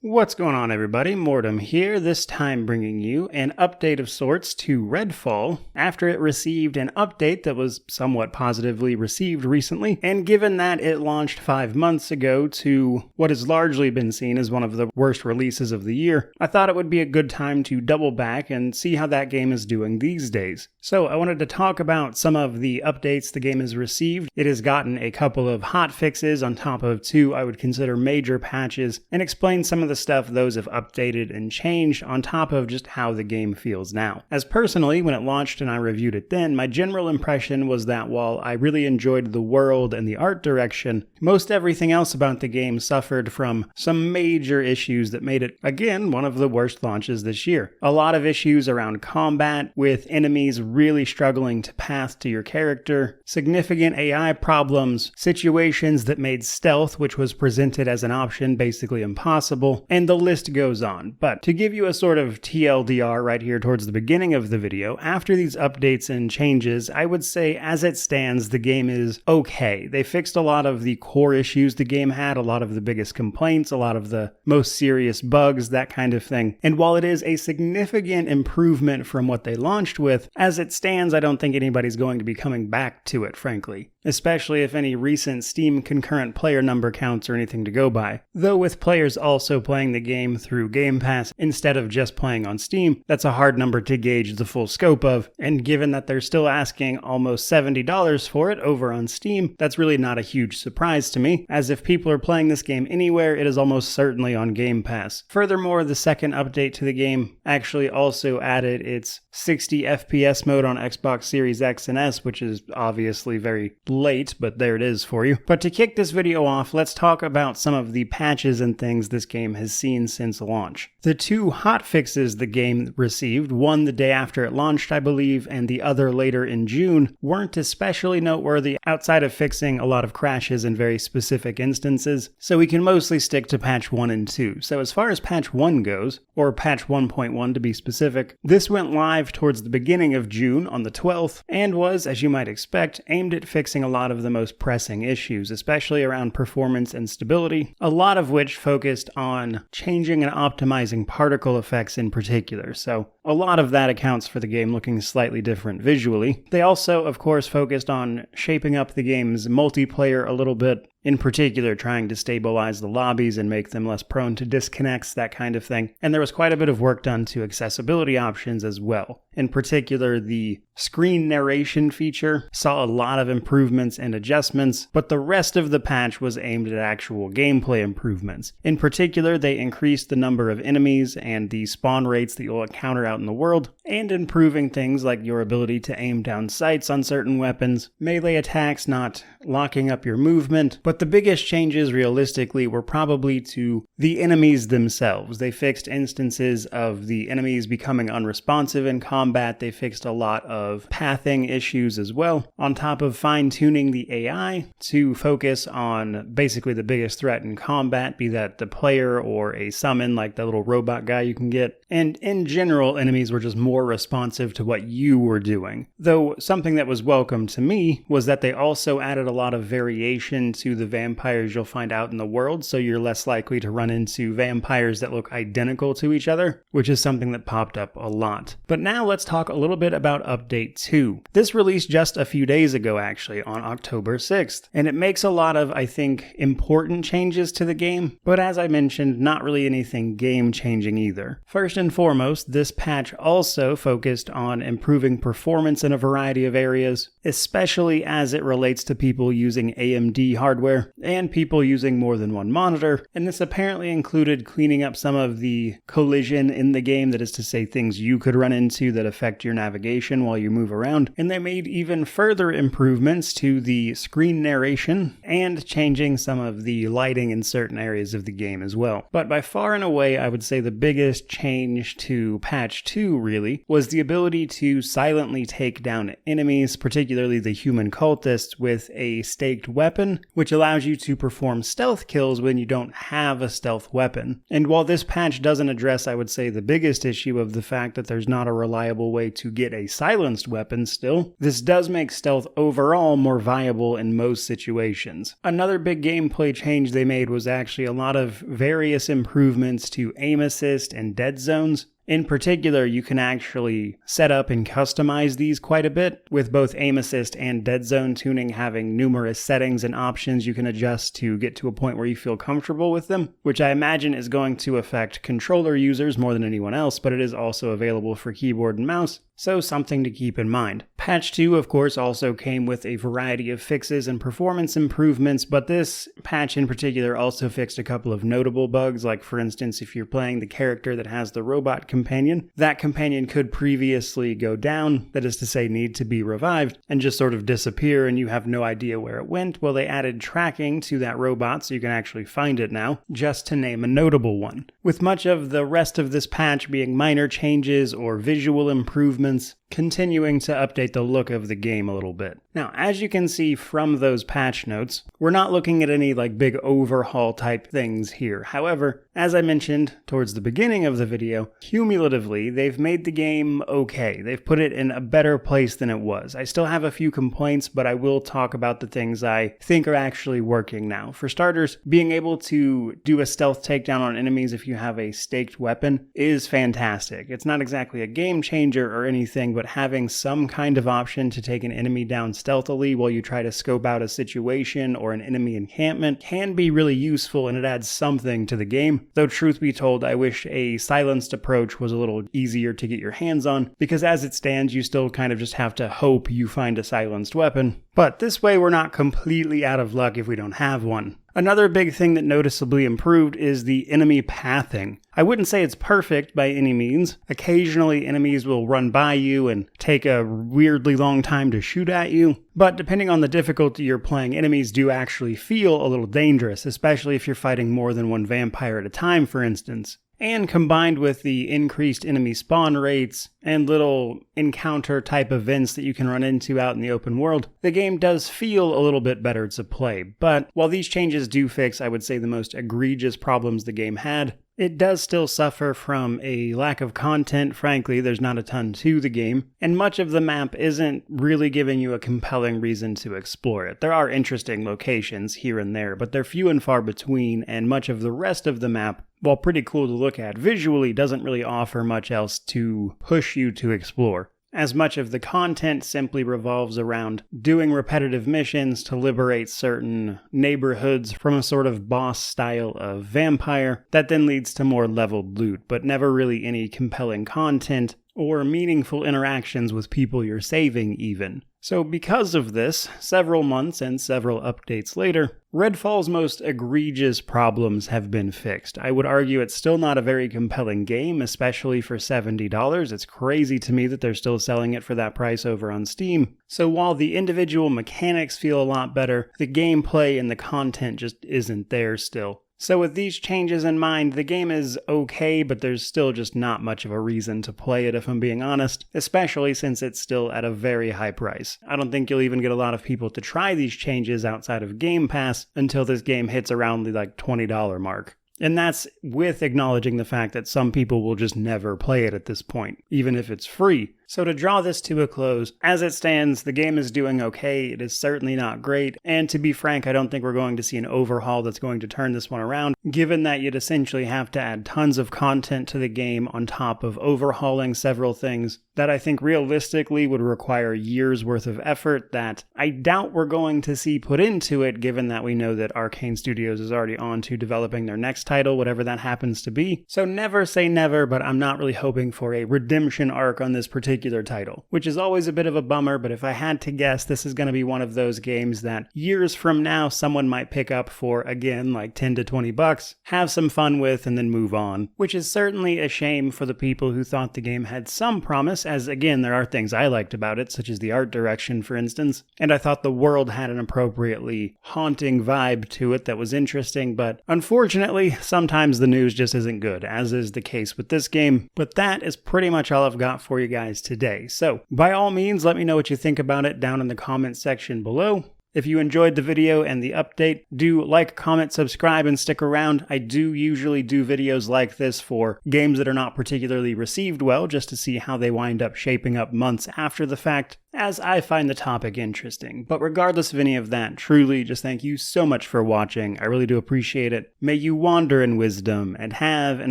What's going on, everybody? Mortem here, this time bringing you an update of sorts to Redfall after it received an update that was somewhat positively received recently, and given that it launched 5 months ago to what has largely been seen as one of the worst releases of the year, I thought it would be a good time to double back and see how that game is doing these days. So I wanted to talk about some of the updates the game has received. It has gotten a couple of hot fixes on top of two I would consider major patches, and explain some of the stuff those have updated and changed on top of just how the game feels now. As personally, when it launched and I reviewed it then, my general impression was that while I really enjoyed the world and the art direction, most everything else about the game suffered from some major issues that made it, again, one of the worst launches this year. A lot of issues around combat, with enemies really struggling to path to your character, significant AI problems, situations that made stealth, which was presented as an option, basically impossible, and the list goes on. But to give you a sort of TLDR right here towards the beginning of the video, after these updates and changes, I would say as it stands, the game is okay. They fixed a lot of the core issues the game had, a lot of the biggest complaints, a lot of the most serious bugs, that kind of thing. And while it is a significant improvement from what they launched with, as it stands, I don't think anybody's going to be coming back to it, frankly. Especially if any recent Steam concurrent player number counts or anything to go by. Though with players also playing the game through Game Pass instead of just playing on Steam, that's a hard number to gauge the full scope of, and given that they're still asking almost $70 for it over on Steam, that's really not a huge surprise to me, as if people are playing this game anywhere, it is almost certainly on Game Pass. Furthermore, the second update to the game actually also added its 60 FPS mode on Xbox Series X and S, which is obviously very late, but there it is for you. But to kick this video off, let's talk about some of the patches and things this game has seen since launch. The two hot fixes the game received, one the day after it launched, I believe, and the other later in June, weren't especially noteworthy outside of fixing a lot of crashes in very specific instances, so we can mostly stick to patch 1 and 2. So as far as patch 1 goes, or patch 1.1 to be specific, this went live towards the beginning of June on the 12th, and was, as you might expect, aimed at fixing a lot of the most pressing issues, especially around performance and stability, a lot of which focused on changing and optimizing particle effects in particular, so a lot of that accounts for the game looking slightly different visually. They also, of course, focused on shaping up the game's multiplayer a little bit, in particular trying to stabilize the lobbies and make them less prone to disconnects, that kind of thing. And there was quite a bit of work done to accessibility options as well. In particular, the screen narration feature saw a lot of improvements and adjustments, but the rest of the patch was aimed at actual gameplay improvements. In particular, they increased the number of enemies and the spawn rates that you'll encounter out in the world, and improving things like your ability to aim down sights on certain weapons, melee attacks not locking up your movement, but the biggest changes realistically were probably to the enemies themselves. They fixed instances of the enemies becoming unresponsive in combat, they fixed a lot of pathing issues as well, on top of fine-tuning the AI to focus on basically the biggest threat in combat, be that the player or a summon like the little robot guy you can get. And in general, enemies were just more responsive to what you were doing. Though something that was welcome to me was that they also added a lot of variation to the vampires you'll find out in the world, so you're less likely to run into vampires that look identical to each other, which is something that popped up a lot. But now let's talk a little bit about Update 2. This released just a few days ago, actually, on October 6th, and it makes a lot of, I think, important changes to the game, but as I mentioned, not really anything game-changing either. First and foremost, this patch also focused on improving performance in a variety of areas, especially as it relates to people using AMD hardware and people using more than one monitor, and this apparently included cleaning up some of the collision in the game, that is to say things you could run into that affect your navigation while you move around, and they made even further improvements to the screen narration and changing some of the lighting in certain areas of the game as well. But by far and away, I would say the biggest change to patch 2 really was the ability to silently take down enemies, particularly the human cultists, with a staked weapon, which allows you to perform stealth kills when you don't have a stealth weapon. And while this patch doesn't address, I would say, the biggest issue of the fact that there's not a reliable way to get a silenced weapon still, this does make stealth overall more viable in most situations. Another big gameplay change they made was actually a lot of various improvements to aim assist and dead zones. In particular, you can actually set up and customize these quite a bit, with both aim assist and dead zone tuning having numerous settings and options you can adjust to get to a point where you feel comfortable with them, which I imagine is going to affect controller users more than anyone else, but it is also available for keyboard and mouse, so something to keep in mind. Patch 2, of course, also came with a variety of fixes and performance improvements, but this patch in particular also fixed a couple of notable bugs, like for instance, if you're playing the character that has the robot companion, that companion could previously go down, that is to say need to be revived, and just sort of disappear and you have no idea where it went. Well, they added tracking to that robot so you can actually find it now, just to name a notable one. With much of the rest of this patch being minor changes or visual improvements, continuing to update the look of the game a little bit. Now, as you can see from those patch notes, we're not looking at any big overhaul type things here. However, as I mentioned towards the beginning of the video, cumulatively, they've made the game okay. They've put it in a better place than it was. I still have a few complaints, but I will talk about the things I think are actually working now. For starters, being able to do a stealth takedown on enemies if you have a staked weapon is fantastic. It's not exactly a game changer or anything, but having some kind of option to take an enemy down stealthily while you try to scope out a situation or an enemy encampment can be really useful, and it adds something to the game. Though truth be told, I wish a silenced approach was a little easier to get your hands on, because as it stands, you still kind of just have to hope you find a silenced weapon. But this way we're not completely out of luck if we don't have one. Another big thing that noticeably improved is the enemy pathing. I wouldn't say it's perfect by any means. Occasionally enemies will run by you and take a weirdly long time to shoot at you, but depending on the difficulty you're playing, enemies do actually feel a little dangerous, especially if you're fighting more than one vampire at a time, for instance. And combined with the increased enemy spawn rates and little encounter type events that you can run into out in the open world, the game does feel a little bit better to play. But while these changes do fix, I would say, the most egregious problems the game had, it does still suffer from a lack of content. Frankly, there's not a ton to the game, and much of the map isn't really giving you a compelling reason to explore it. There are interesting locations here and there, but they're few and far between, and much of the rest of the map, while pretty cool to look at visually, doesn't really offer much else to push you to explore, as much of the content simply revolves around doing repetitive missions to liberate certain neighborhoods from a sort of boss style of vampire that then leads to more leveled loot, but never really any compelling content or meaningful interactions with people you're saving even. So because of this, several months and several updates later, Redfall's most egregious problems have been fixed. I would argue it's still not a very compelling game, especially for $70. It's crazy to me that they're still selling it for that price over on Steam. So while the individual mechanics feel a lot better, the gameplay and the content just isn't there still. So with these changes in mind, the game is okay, but there's still just not much of a reason to play it if I'm being honest, especially since it's still at a very high price. I don't think you'll even get a lot of people to try these changes outside of Game Pass until this game hits around the $20 mark. And that's with acknowledging the fact that some people will just never play it at this point, even if it's free. So to draw this to a close, as it stands, the game is doing okay. It is certainly not great, and to be frank, I don't think we're going to see an overhaul that's going to turn this one around, given that you'd essentially have to add tons of content to the game on top of overhauling several things that I think realistically would require years worth of effort that I doubt we're going to see put into it, given that we know that Arcane Studios is already on to developing their next title, whatever that happens to be. So never say never, but I'm not really hoping for a redemption arc on this particular title, which is always a bit of a bummer, but if I had to guess, this is going to be one of those games that years from now someone might pick up for, again, $10 to $20, have some fun with, and then move on, which is certainly a shame for the people who thought the game had some promise, as again, there are things I liked about it, such as the art direction, for instance, and I thought the world had an appropriately haunting vibe to it that was interesting, but unfortunately, sometimes the news just isn't good, as is the case with this game. But that is pretty much all I've got for you guys today. So by all means, let me know what you think about it down in the comments section below. If you enjoyed the video and the update, do like, comment, subscribe, and stick around. I do usually do videos like this for games that are not particularly received well, just to see how they wind up shaping up months after the fact, as I find the topic interesting. But regardless of any of that, truly just thank you so much for watching. I really do appreciate it. May you wander in wisdom and have an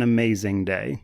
amazing day.